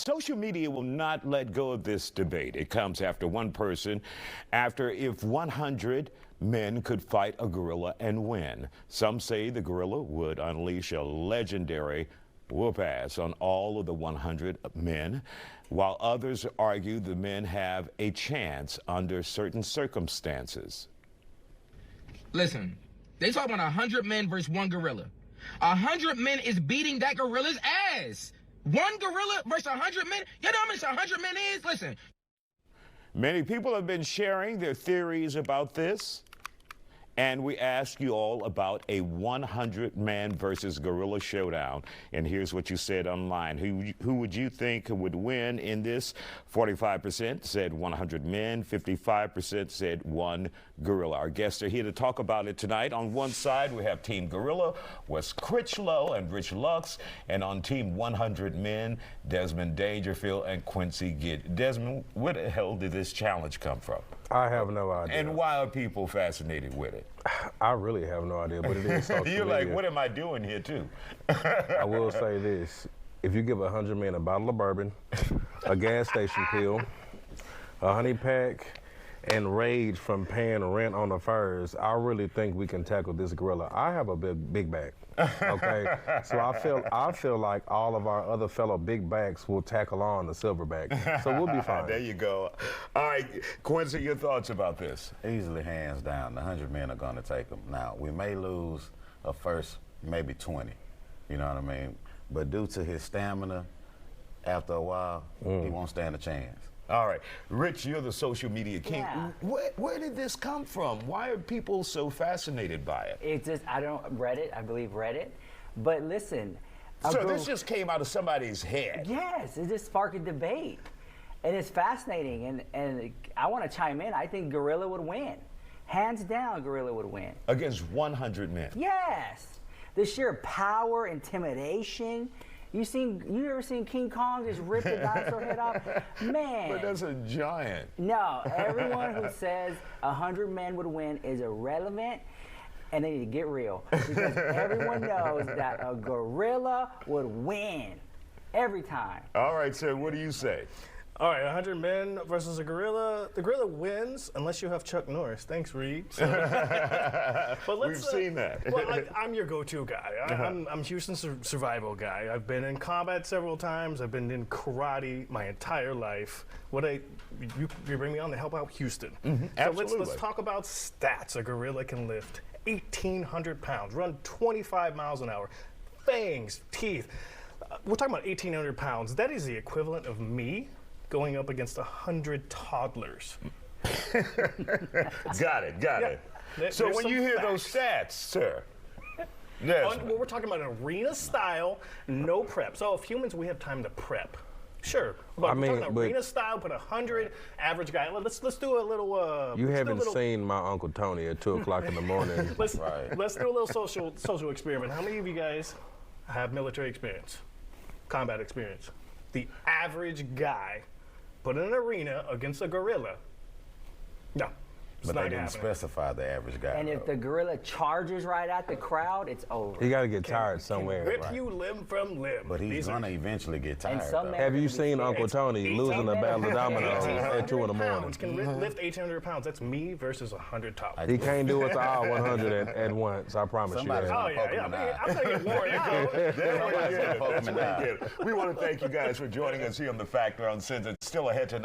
Social media will not let go of this debate. It comes after one person, if 100 men could fight a gorilla and win. Some say the gorilla would unleash a legendary whoop-ass on all of the 100 men, while others argue the men have a chance under certain circumstances. Listen, they talk about 100 men versus one gorilla. 100 men is beating that gorilla's ass. One gorilla versus 100 men? You know how much 100 men is? Listen. Many people have been sharing their theories about this, and we ask you all about a 100-man versus gorilla showdown. And here's what you said online. Who would you think would win in this? 45% said 100 men, 55% said one gorilla. Our guests are here to talk about it tonight. On one side, we have Team Gorilla, Wes Critchlow and Rich Lux. And on Team 100 Men, Desmond Dangerfield and Quincy Gidd. Desmond, where the hell did this challenge come from? I have no idea. And why are people fascinated with it? I really have no idea, but it is social You're media. like, what am I doing here, too? I will say this. If you give 100 men a bottle of bourbon, a gas station pill, a honey pack, and rage from paying rent on the furs, I really think we can tackle this gorilla. I have a big back, okay? So I feel like all of our other fellow big backs will tackle on the silverback. So we'll be fine. There you go. All right, Quincy, your thoughts about this? Easily, hands down, the 100 men are going to take them. Now, we may lose a first, maybe 20, you know what I mean? But due to his stamina, after a while, he won't stand a chance. All right. Rich, you're the social media king. Yeah. Where did this come from? Why are people so fascinated by it? It's just, I believe Reddit. But listen. So this just came out of somebody's head? Yes, it just sparked a debate. And it's fascinating. And I want to chime in. I think gorilla would win. Hands down, gorilla would win. Against 100 men? Yes. The sheer power, intimidation. You ever seen King Kong just rip the dinosaur head off? Man. But that's a giant. No, everyone who says 100 men would win is irrelevant, and they need to get real. Because everyone knows that a gorilla would win every time. All right, sir, what do you say? All right, 100 men versus a gorilla. The gorilla wins unless you have Chuck Norris. Thanks, Reed. So, but We've seen that. Well, I'm your go-to guy. I'm Houston's survival guy. I've been in combat several times. I've been in karate my entire life. You bring me on to help out Houston. Absolutely. So let's talk about stats. A gorilla can lift 1,800 pounds, run 25 miles an hour, fangs, teeth. We're talking about 1,800 pounds. That is the equivalent of me going up against 100 toddlers. Got it. So when you hear those stats, sir, well, we're talking about an arena style, no prep. So if humans, we have time to prep. Sure, but we're talking arena style, put 100 average guy. Let's do a little. You haven't seen my Uncle Tony at 2 o'clock in the morning. Let's do a little social experiment. How many of you guys have military experience, combat experience? The average guy put in an arena against a gorilla. No. But they didn't specify the average guy. And if the gorilla charges right at the crowd, it's over. He got to get tired somewhere. Rip you limb from limb. But he's going to eventually get tired. Have you seen Uncle Tony losing a battle of dominoes at 2 in the morning? Can lift 1,800 pounds. That's me versus 100 toddlers. He can't do it to all 100 at once. I promise you that. Oh, yeah. I'm going to get worn out. We want to thank you guys for joining us here on The Factor Uncensored. Still ahead tonight.